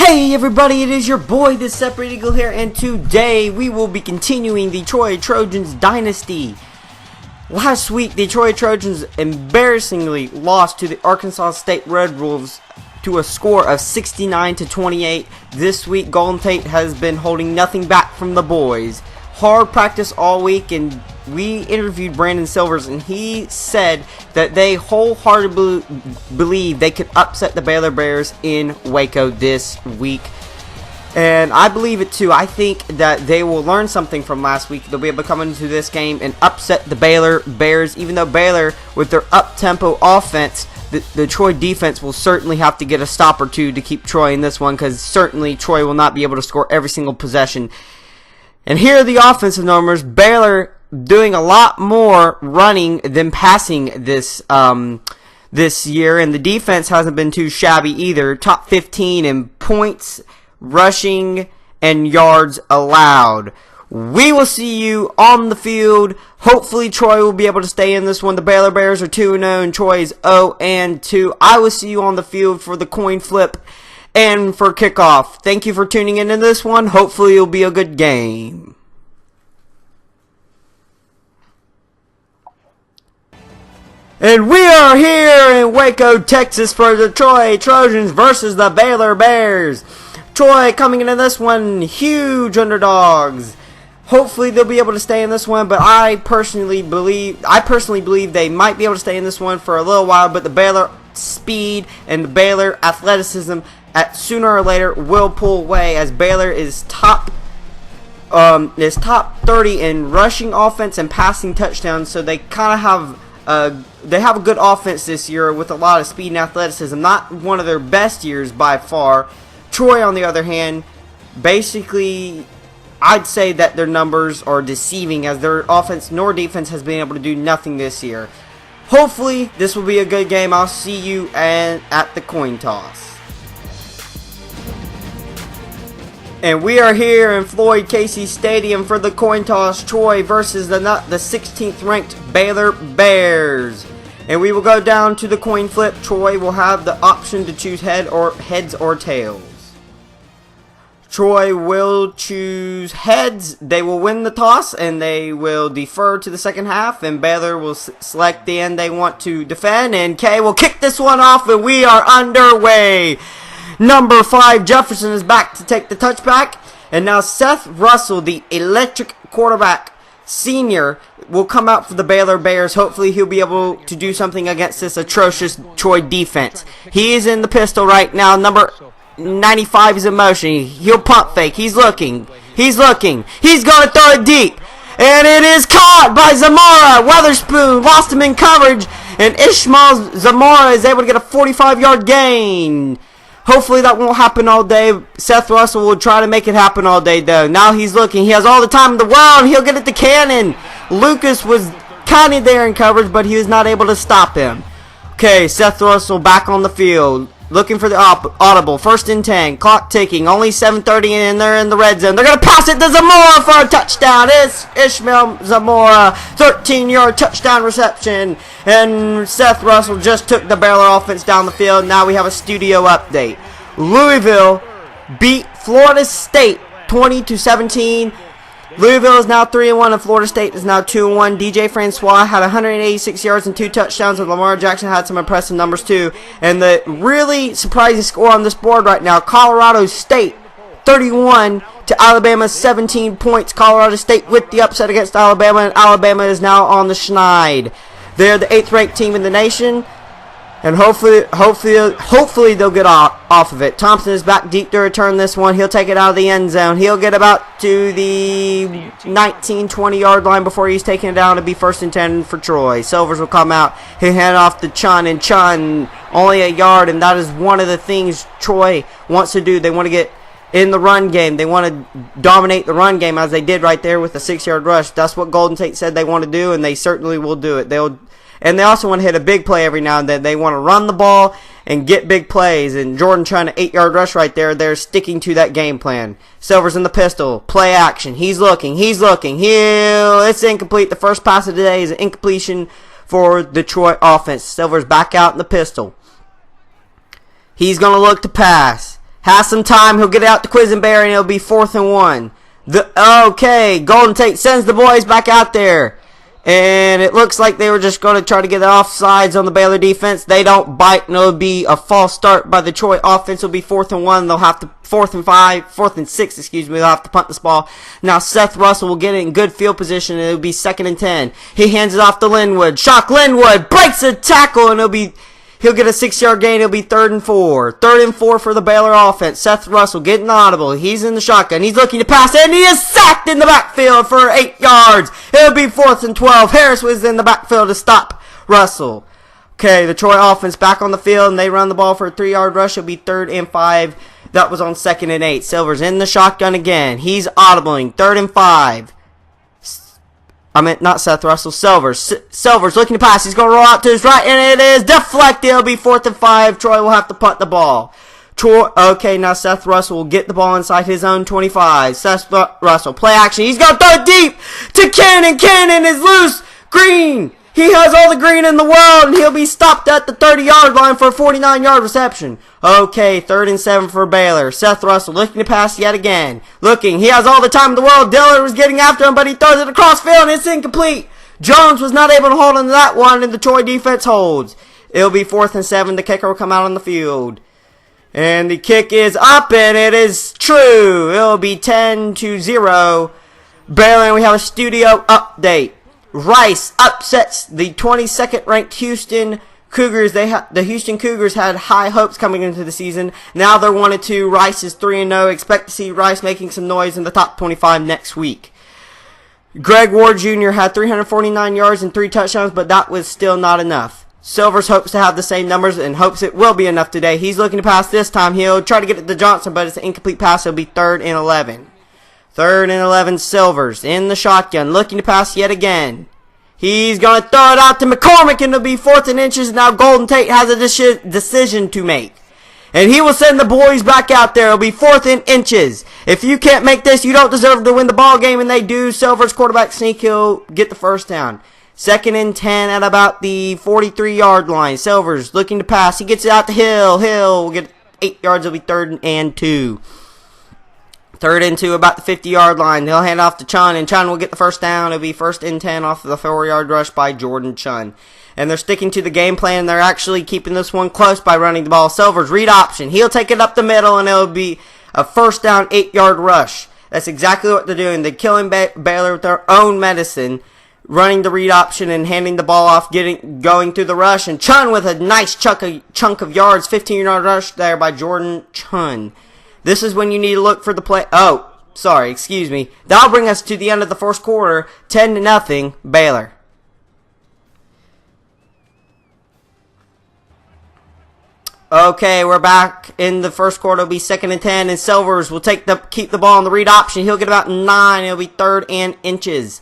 Hey everybody, it is your boy, the Separate Eagle here, and today we will be continuing the Troy Trojans Dynasty. Last week, the Troy Trojans embarrassingly lost to the Arkansas State Red Wolves to a score of 69-28. This week, Golden Tate has been holding nothing back from the boys. Hard practice all week, and we interviewed Brandon Silvers, and he said that they wholeheartedly believe they could upset the Baylor Bears in Waco this week. And I believe it too. I think that they will learn something from last week. They'll be able to come into this game and upset the Baylor Bears, even though Baylor, with their up-tempo offense, the Troy defense will certainly have to get a stop or two to keep Troy in this one, because certainly Troy will not be able to score every single possession. And here are the offensive numbers. Baylor doing a lot more running than passing this year, and the defense hasn't been too shabby either. Top 15 in points, rushing, and yards allowed. We will see you on the field. Hopefully Troy will be able to stay in this one. The Baylor Bears are 2-0 and Troy is 0-2. I will see you on the field for the coin flip and for kickoff. Thank you for tuning in to this one. Hopefully it'll be a good game. And we are here in Waco, Texas for the Troy Trojans versus the Baylor Bears. Troy coming into this one, huge underdogs. Hopefully they'll be able to stay in this one, but I personally believe they might be able to stay in this one for a little while, but the Baylor speed and the Baylor athleticism sooner or later will pull away, as Baylor is top 30 in rushing offense and passing touchdowns, so they kind of have a good offense this year with a lot of speed and athleticism. Not one of their best years by far. Troy, on the other hand, basically, I'd say that their numbers are deceiving, as their offense nor defense has been able to do nothing this year. Hopefully, this will be a good game. I'll see you at the coin toss. And we are here in Floyd Casey Stadium for the coin toss. Troy versus the 16th ranked Baylor Bears. And we will go down to the coin flip. Troy will have the option to choose heads or tails. Troy will choose heads. They will win the toss and they will defer to the second half. And Baylor will select the end they want to defend. And Kay will kick this one off, and we are underway. Number 5, Jefferson, is back to take the touchback. And now Seth Russell, the electric quarterback senior, will come out for the Baylor Bears. Hopefully he'll be able to do something against this atrocious Troy defense. He is in the pistol right now. Number 95 is in motion. He'll pump fake. He's looking. He's going to throw it deep. And it is caught by Zamora. Weatherspoon lost him in coverage. And Ishmael Zamora is able to get a 45-yard gain. Hopefully that won't happen all day. Seth Russell will try to make it happen all day, though. Now he's looking. He has all the time in the world. He'll get it to Cannon. Lucas was kind of there in coverage, but he was not able to stop him. Okay, Seth Russell back on the field. Looking for the audible. 1st and 10. Clock ticking. Only 7:30 and they're in the red zone. They're going to pass it to Zamora for a touchdown. It's Ishmael Zamora. 13-yard touchdown reception. And Seth Russell just took the Baylor offense down the field. Now we have a studio update. Louisville beat Florida State 20-17. Louisville is now 3-1 and Florida State is now 2-1. DJ Francois had 186 yards and 2 touchdowns, and Lamar Jackson had some impressive numbers too. And the really surprising score on this board right now, Colorado State 31 to Alabama 17 points. Colorado State with the upset against Alabama, and Alabama is now on the schneid. They're the 8th ranked team in the nation. And hopefully they'll get off of it. Thompson is back deep to return this one. He'll take it out of the end zone. He'll get about to the 19-20 yard line before he's taking it down to be 1st and 10 for Troy. Silvers will come out. He'll hand off to Chun, and Chun only a yard, and that is one of the things Troy wants to do. They want to get in the run game. They want to dominate the run game, as they did right there with the 6-yard rush. That's what Golden Tate said they want to do, and they certainly will do it. And they also want to hit a big play every now and then. They want to run the ball and get big plays. And Jordan trying an 8-yard rush right there. They're sticking to that game plan. Silver's in the pistol. Play action. He's looking. It's incomplete. The first pass of the day is an incompletion for the Troy offense. Silver's back out in the pistol. He's going to look to pass. Has some time. He'll get out to Quisenberry, and it'll be 4th and 1. Okay, Golden Tate sends the boys back out there. And it looks like they were just going to try to get the offsides on the Baylor defense. They don't bite, and it'll be a false start by the Troy offense. It'll be 4th and 1. They'll have to 4th and 6, excuse me. They'll have to punt this ball. Now Seth Russell will get it in good field position, and it'll be 2nd and 10. He hands it off to Linwood. Shock Linwood breaks a tackle, and he'll get a 6-yard gain. It'll be 3rd and 4. 3rd and 4 for the Baylor offense. Seth Russell getting audible. He's in the shotgun. He's looking to pass, and he is sacked in the backfield for 8 yards. It'll be 4th and 12. Harris was in the backfield to stop Russell. Okay, the Troy offense back on the field, and they run the ball for a 3-yard rush. It'll be 3rd and 5. That was on 2nd and 8. Silver's in the shotgun again. He's audibling. 3rd and 5. Not Seth Russell, Silvers. Silvers looking to pass. He's going to roll out to his right, and it is deflected. It'll be 4th and 5. Troy will have to punt the ball. Okay, now Seth Russell will get the ball inside his own 25. Seth Russell, play action. He's going to throw it deep to Cannon. Cannon is loose. Green. He has all the green in the world, and he'll be stopped at the 30-yard line for a 49-yard reception. Okay, 3rd and 7 for Baylor. Seth Russell looking to pass yet again. Looking. He has all the time in the world. Dillard was getting after him, but he throws it across field, and it's incomplete. Jones was not able to hold on to that one, and the Troy defense holds. It'll be 4th and 7. The kicker will come out on the field. And the kick is up, and it is true. It'll be 10-0. Baylor, and we have a studio update. Rice upsets the 22nd ranked Houston Cougars. The Houston Cougars had high hopes coming into the season. Now they're 1-2. Rice is 3-0. Expect to see Rice making some noise in the top 25 next week. Greg Ward Jr. had 349 yards and 3 touchdowns, but that was still not enough. Silvers hopes to have the same numbers and hopes it will be enough today. He's looking to pass this time. He'll try to get it to Johnson, but it's an incomplete pass. It'll be 3rd and 11. 3rd and 11, Silvers in the shotgun, looking to pass yet again. He's going to throw it out to McCormick, and it'll be 4th and inches. Now Golden Tate has a decision to make. And he will send the boys back out there. It'll be 4th and inches. If you can't make this, you don't deserve to win the ball game, and they do. Silvers quarterback sneak. He'll get the first down. 2nd and 10 at about the 43-yard line. Silvers looking to pass. He gets it out to Hill. Hill will get 8 yards. It'll be 3rd and 2. 3rd and 2 about the 50-yard line. They'll hand off to Chun, and Chun will get the first down. It'll be 1st and 10 off of the 4-yard rush by Jordan Chun. And they're sticking to the game plan. They're actually keeping this one close by running the ball. Silvers, read option. He'll take it up the middle, and it'll be a 1st down, 8-yard rush. That's exactly what they're doing. They're killing Baylor with their own medicine, running the read option and handing the ball off, going through the rush. And Chun with a nice chunk of yards, 15-yard rush there by Jordan Chun. This is when you need to look for the play. Oh, sorry, excuse me. That'll bring us to the end of the first quarter, 10-0, Baylor. Okay, we're back in the first quarter. It'll be 2nd and 10, and Silvers will keep the ball on the read option. He'll get about 9. It'll be 3rd and inches.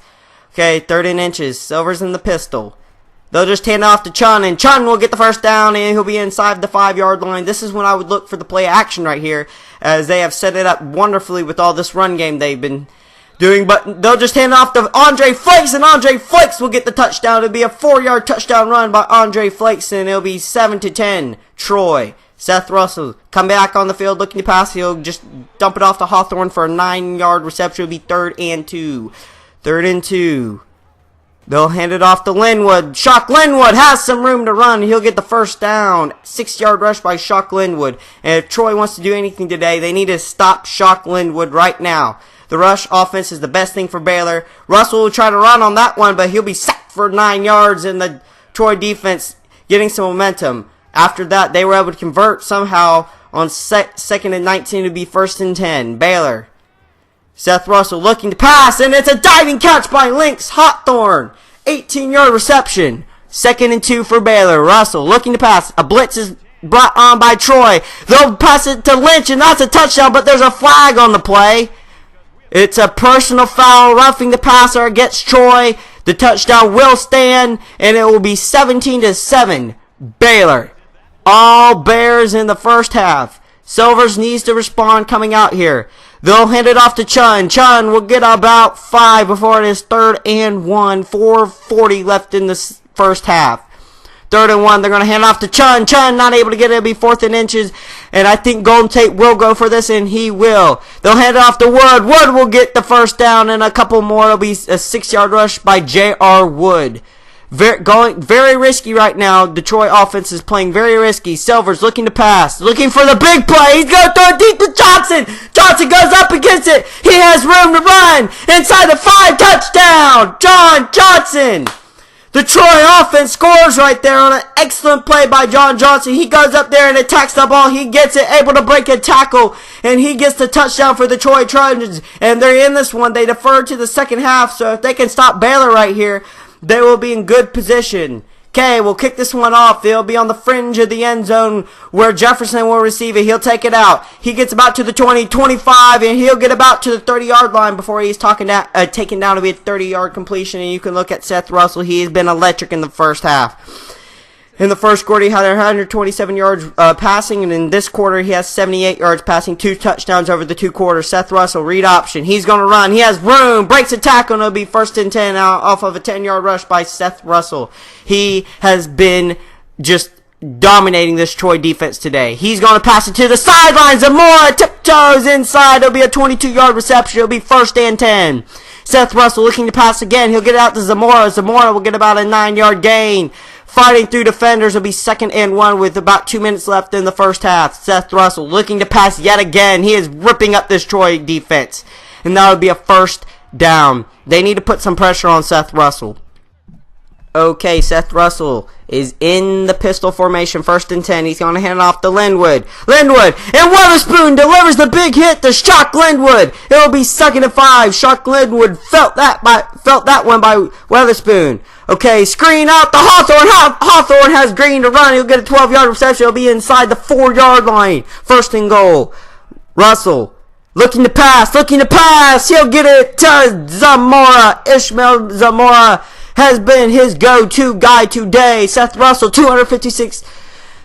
Okay, 3rd and inches. Silvers in the pistol. They'll just hand it off to Chun, and Chun will get the first down, and he'll be inside the 5-yard line. This is when I would look for the play action right here, as they have set it up wonderfully with all this run game they've been doing. But they'll just hand it off to Andre Flakes, and Andre Flakes will get the touchdown. It'll be a 4-yard touchdown run by Andre Flakes, and it'll be 7-10, Troy. Seth Russell come back on the field looking to pass. He'll just dump it off to Hawthorne for a 9-yard reception. It'll be 3rd and 2. 3rd and 2. They'll hand it off to Linwood. Shock Linwood has some room to run. He'll get the first down. 6-yard rush by Shock Linwood. And if Troy wants to do anything today, they need to stop Shock Linwood right now. The rush offense is the best thing for Baylor. Russell will try to run on that one, but he'll be sacked for 9 yards, and the Troy defense getting some momentum. After that, they were able to convert somehow on 2nd and 19 to be 1st and 10. Baylor. Seth Russell looking to pass, and it's a diving catch by Lynx Hawthorne. 18-yard reception. 2nd and 2 for Baylor. Russell looking to pass. A blitz is brought on by Troy. They'll pass it to Lynch, and that's a touchdown, but there's a flag on the play. It's a personal foul, roughing the passer against Troy. The touchdown will stand, and it will be 17-7. Baylor. All Bears in the first half. Silvers needs to respond coming out here. They'll hand it off to Chun. Chun will get about 5 before it is 3rd and 1. 4:40 left in the first half. 3rd-and-1. They're going to hand off to Chun. Chun not able to get it. It'll be 4th and inches. And I think Golden Tate will go for this, and he will. They'll hand it off to Wood. Wood will get the first down, and a couple more. It'll be a 6-yard rush by J.R. Wood. Very risky right now. Detroit offense is playing very risky. Silver's looking to pass. Looking for the big play. He's going to throw it deep to Johnson. Johnson goes up against it. He has room to run. Inside the 5, touchdown. John Johnson. The Troy offense scores right there on an excellent play by John Johnson. He goes up there and attacks the ball. He gets it, able to break a tackle, and he gets the touchdown for the Troy Trojans. And they're in this one. They defer to the second half, so if they can stop Baylor right here, they will be in good position. Okay, we'll kick this one off. They'll be on the fringe of the end zone where Jefferson will receive it. He'll take it out. He gets about to the 20, 25, and he'll get about to the 30-yard line before he's taken down to be a 30-yard completion. And you can look at Seth Russell. He has been electric in the first half. In the first quarter, he had 127 yards passing, and in this quarter, he has 78 yards passing, 2 touchdowns over the 2 quarters. Seth Russell, read option. He's going to run. He has room, breaks a tackle, and it'll be 1st and 10 off of a 10-yard rush by Seth Russell. He has been just dominating this Troy defense today. He's going to pass it to the sideline. Zamora tiptoes inside. It'll be a 22-yard reception. It'll be 1st and 10. Seth Russell looking to pass again. He'll get it out to Zamora. Zamora will get about a 9-yard gain. Fighting through defenders will be 2nd and 1 with about 2 minutes left in the first half. Seth Russell looking to pass yet again. He is ripping up this Troy defense. And that would be a 1st down. They need to put some pressure on Seth Russell. Okay, Seth Russell is in the pistol formation, 1st and 10. He's going to hand it off to Linwood. Linwood, and Weatherspoon delivers the big hit to Shock Linwood. It'll be 2nd and 5. Shock Linwood felt that one by Weatherspoon. Okay, screen out to Hawthorne. Hawthorne has green to run. He'll get a 12-yard reception. He'll be inside the 4-yard line. 1st and goal. Russell looking to pass. He'll get it to Zamora. Ishmael Zamora has been his go-to guy today. Seth Russell, 256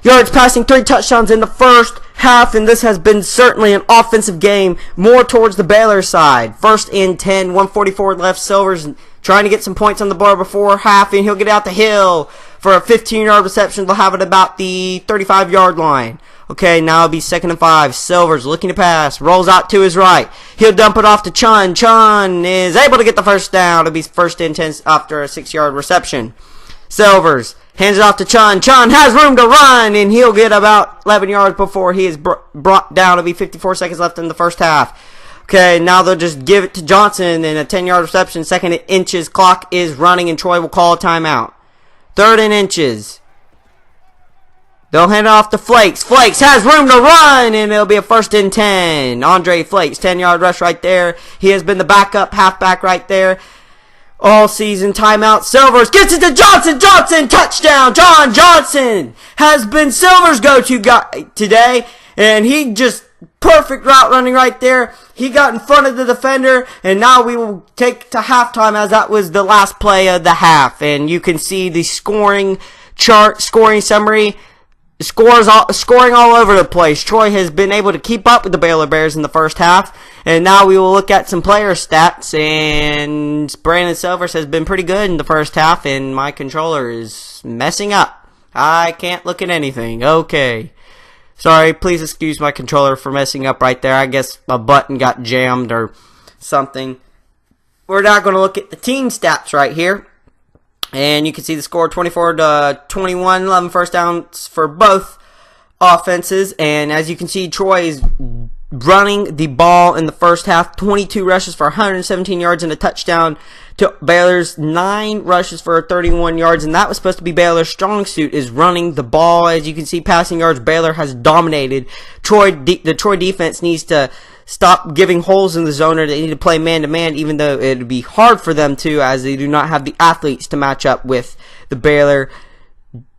yards passing, 3 touchdowns in the first half, and this has been certainly an offensive game, more towards the Baylor side. 1st and 10, 144 left. Silver's trying to get some points on the board before half, and he'll get out the hill for a 15-yard reception. They'll have it about the 35-yard line. Okay, now it'll be 2nd and 5. Silver's looking to pass. Rolls out to his right. He'll dump it off to Chun. Chun is able to get the 1st down. It'll be 1st and 10 after a 6-yard reception. Silvers hands it off to Chun. Chun has room to run, and he'll get about 11 yards before he is brought down. It'll be 54 seconds left in the first half. Okay, now they'll just give it to Johnson in a 10-yard reception. 2nd and inches. Clock is running, and Troy will call a timeout. 3rd and inches. They'll hand it off to Flakes. Flakes has room to run, and it'll be a 1st and 10. Andre Flakes, 10-yard rush right there. He has been the backup halfback right there all season. Timeout. Silvers gets it to Johnson. Johnson, touchdown. John Johnson has been Silver's go-to guy today, and he just perfect route running right there. He got in front of the defender, and now we will take to halftime as that was the last play of the half. And you can see the scoring chart, scoring summary. Scoring all over the place. Troy has been able to keep up with the Baylor Bears in the first half. And now we will look at some player stats. And Brandon Silvers has been pretty good in the first half. And my controller is messing up. I can't look at anything. Okay. Sorry, please excuse my controller for messing up right there. I guess a button got jammed or something. We're now going to look at the team stats right here. And you can see the score 24-21, 11 first downs for both offenses. And as you can see, Troy is running the ball in the first half. 22 rushes for 117 yards and a touchdown to Baylor's 9 rushes for 31 yards. And that was supposed to be Baylor's strong suit, is running the ball. As you can see, passing yards, Baylor has dominated. The Troy defense needs to stop giving holes in the zone, or they need to play man-to-man, even though it would be hard for them to, as they do not have the athletes to match up with the Baylor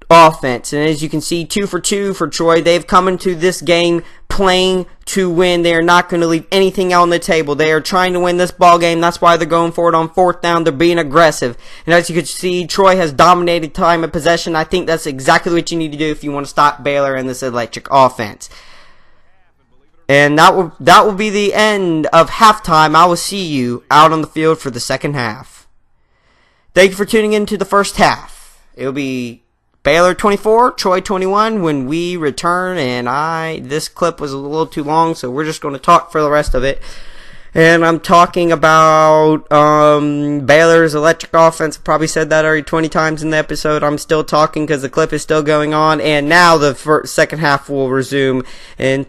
offense. And as you can see, 2 for 2 for Troy. They've come into this game playing to win. They are not going to leave anything on the table. They are trying to win this ball game. That's why they're going for it on 4th down. They're being aggressive. And as you can see, Troy has dominated time of possession. I think that's exactly what you need to do if you want to stop Baylor in this electric offense. And that will be the end of halftime. I will see you out on the field for the second half. Thank you for tuning in to the first half. It'll be Baylor 24, Troy 21 when we return. And this clip was a little too long, so we're just going to talk for the rest of it. And I'm talking about Baylor's electric offense. I probably said that already 20 times in the episode. I'm still talking because the clip is still going on. And now the second half will resume in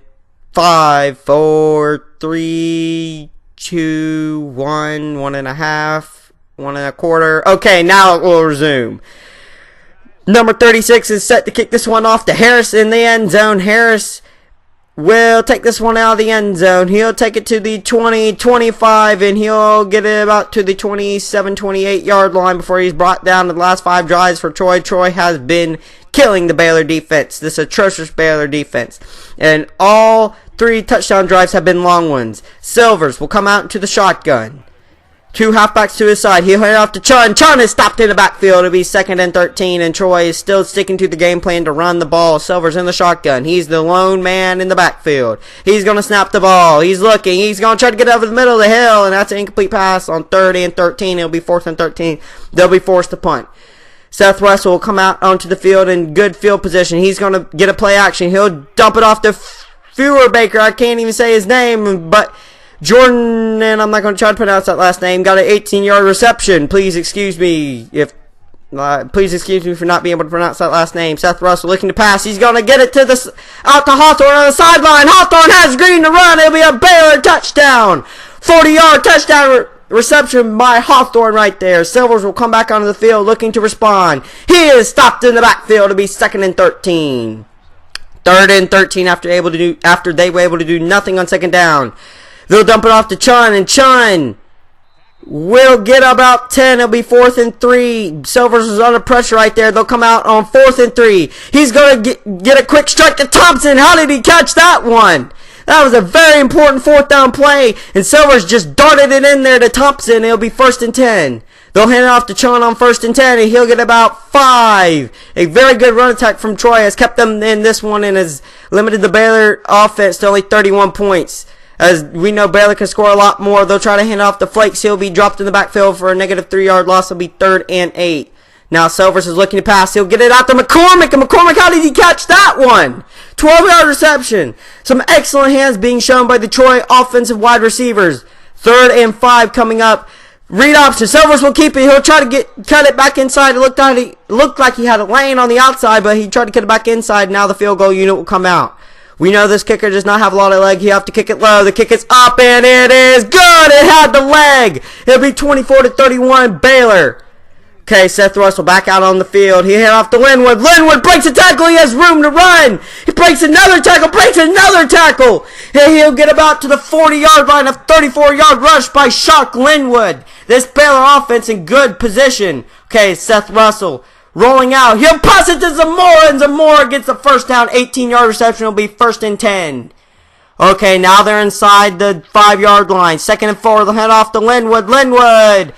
5, 4, 3, 2, 1, 1.5, 1.25. Okay, now it will resume. Number 36 is set to kick this one off to Harris in the end zone. Harris will take this one out of the end zone. He'll take it to the 20, 25, and he'll get it about to the 27, 28 yard line before he's brought down to the last 5 drives for Troy. Troy has been killing the Baylor defense, this atrocious Baylor defense. And all 3 touchdown drives have been long ones. Silvers will come out into the shotgun. 2 halfbacks to his side. He'll hand off to Chun. Chun is stopped in the backfield. It'll be 2nd and 13, and Troy is still sticking to the game plan to run the ball. Silver's in the shotgun. He's the lone man in the backfield. He's going to snap the ball. He's looking. He's going to try to get over the middle of the hill, and that's an incomplete pass on 3rd and 13. It'll be 4th and 13. They'll be forced to punt. Seth Russell will come out onto the field in good field position. He's going to get a play action. He'll dump it off to Baker. I can't even say his name, but Jordan, and I'm not going to try to pronounce that last name, got an 18-yard reception. Please excuse me for not being able to pronounce that last name. Seth Russell looking to pass. He's going to get it out to Hawthorne on the sideline. Hawthorne has green to run. It'll be a Baylor touchdown. 40-yard touchdown reception by Hawthorne right there. Silvers will come back onto the field looking to respond. He is stopped in the backfield to be 2nd and 13. 3rd and 13 after they were able to do nothing on 2nd down. They'll dump it off to Chun, and Chun will get about 10. It'll be 4th and 3. Silvers is under pressure right there. They'll come out on 4th and 3. He's going to get a quick strike to Thompson. How did he catch that one? That was a very important 4th down play, and Silvers just darted it in there to Thompson. It'll be 1st and 10. They'll hand it off to Chun on 1st and 10, and he'll get about 5. A very good run attack from Troy has kept them in this one and has limited the Baylor offense to only 31 points. As we know, Baylor can score a lot more. They'll try to hand off to Flakes. He'll be dropped in the backfield for a negative 3-yard loss. It'll be 3rd and 8. Now Silvers is looking to pass. He'll get it out to McCormick. And McCormick, how did he catch that one? 12-yard reception. Some excellent hands being shown by the Troy offensive wide receivers. 3rd and 5 coming up. Read option. Silvers will keep it. He'll try to cut it back inside. It looked like he had a lane on the outside, but he tried to cut it back inside. Now the field goal unit will come out. We know this kicker does not have a lot of leg. You have to kick it low. The kick is up, and it is good. It had the leg. It'll be 24-31 Baylor. Okay, Seth Russell back out on the field. He hit off to Linwood. Linwood breaks a tackle. He has room to run. He breaks another tackle. And he'll get about to the 40-yard line. A 34-yard rush by Shock Linwood. This Baylor offense in good position. Okay, Seth Russell rolling out. He'll pass it to Zamora, and Zamora gets the 1st down. 18-yard reception will be 1st and 10. Okay, now they're inside the 5-yard line. 2nd and 4. They'll head off to Linwood. Linwood.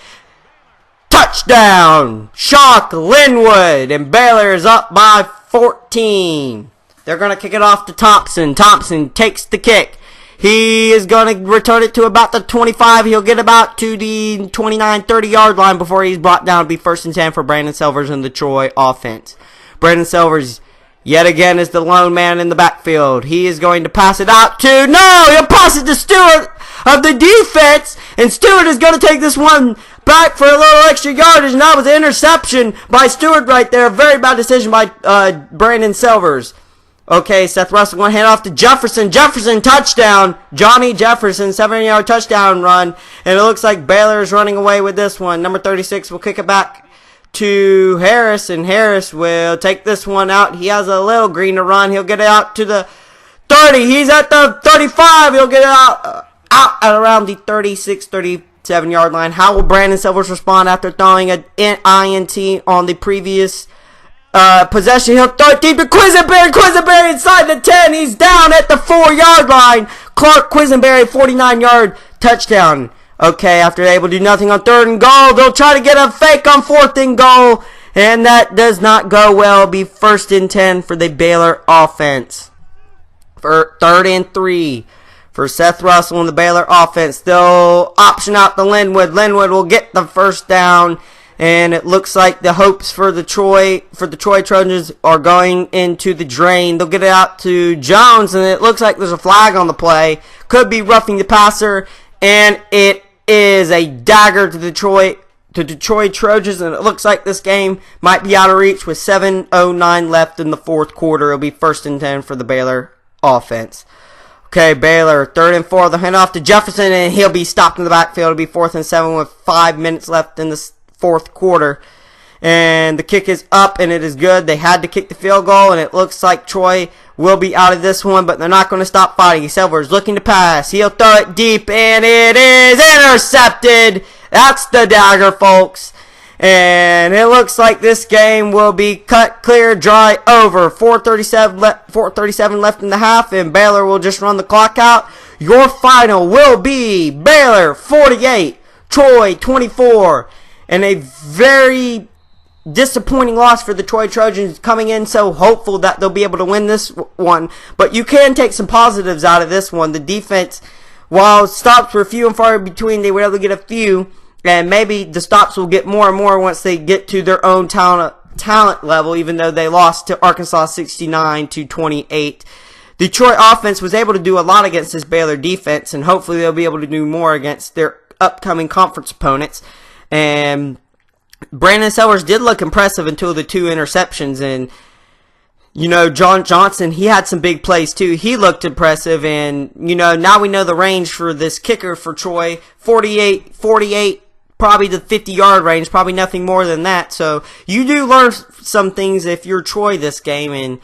Touchdown. Shock Linwood. And Baylor is up by 14. They're going to kick it off to Thompson. Thompson takes the kick. He is going to return it to about the 25. He'll get about to the 29, 30-yard line before he's brought down to be 1st and 10 for Brandon Silvers and the Troy offense. Brandon Silvers, yet again, is the lone man in the backfield. He is going to pass it out to, he'll pass it to Stewart of the defense, and Stewart is going to take this one back for a little extra yardage, and that was an interception by Stewart right there. Very bad decision by Brandon Silvers. Okay, Seth Russell going to hand off to Jefferson. Jefferson, touchdown. Johnny Jefferson, 7-yard touchdown run. And it looks like Baylor is running away with this one. Number 36 will kick it back to Harris, and Harris will take this one out. He has a little green to run. He'll get it out to the 30. He's at the 35. He'll get it out at around the 36, 37-yard line. How will Brandon Silvers respond after throwing an INT on the previous possession? He'll throw it deep to Quisenberry. Quisenberry inside the 10. He's down at the 4-yard line. Clark Quisenberry, 49-yard touchdown. Okay, after they're able to do nothing on 3rd and goal, they'll try to get a fake on 4th and goal, and that does not go well. It'll be 1st and 10 for the Baylor offense. For 3rd and 3 for Seth Russell and the Baylor offense. They'll option out to Linwood. Linwood will get the 1st down, And it looks like the hopes for the Troy Trojans are going into the drain. They'll get it out to Jones, and it looks like there's a flag on the play. Could be roughing the passer, and it is a dagger to the Detroit Trojans, and it looks like this game might be out of reach with 7:09 left in the fourth quarter. It'll be 1st and 10 for the Baylor offense. Okay, Baylor, 3rd and 4. They'll hand off to Jefferson, and he'll be stopped in the backfield. It'll be 4th and 7 with 5 minutes left in the fourth quarter. And the kick is up, and it is good. They had to kick the field goal, and it looks like Troy will be out of this one, but they're not going to stop fighting. Silver's looking to pass. He'll throw it deep, and it is intercepted. That's the dagger, folks. And it looks like this game will be cut clear, dry, over. 4:37 left in the half, and Baylor will just run the clock out. Your final will be Baylor 48, Troy 24. And a very disappointing loss for the Troy Trojans, coming in so hopeful that they'll be able to win this one. But you can take some positives out of this one. The defense, while stops were few and far between, they were able to get a few. And maybe the stops will get more and more once they get to their own talent level, even though they lost to Arkansas 69-28. The Troy offense was able to do a lot against this Baylor defense, and hopefully they'll be able to do more against their upcoming conference opponents. And Brandon Sellers did look impressive until the 2 interceptions. And, you know, John Johnson, he had some big plays too. He looked impressive. And, you know, now we know the range for this kicker for Troy. 48, probably the 50-yard range. Probably nothing more than that. So you do learn some things if you're Troy this game. And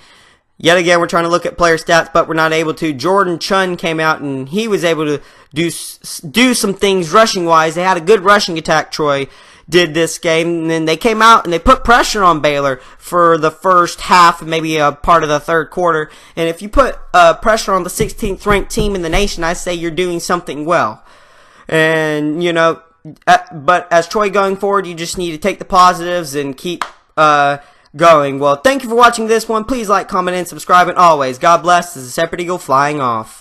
yet again, we're trying to look at player stats, but we're not able to. Jordan Chun came out, and he was able to do some things rushing-wise. They had a good rushing attack, Troy did this game, and then they came out and they put pressure on Baylor for the first half and maybe a part of the third quarter. And if you put pressure on the 16th ranked team in the nation, I say you're doing something well. And, you know, but as Troy going forward, you just need to take the positives and keep going. Well, thank you for watching this one. Please like, comment, and subscribe. And always, God bless. This is Separate Eagle flying off.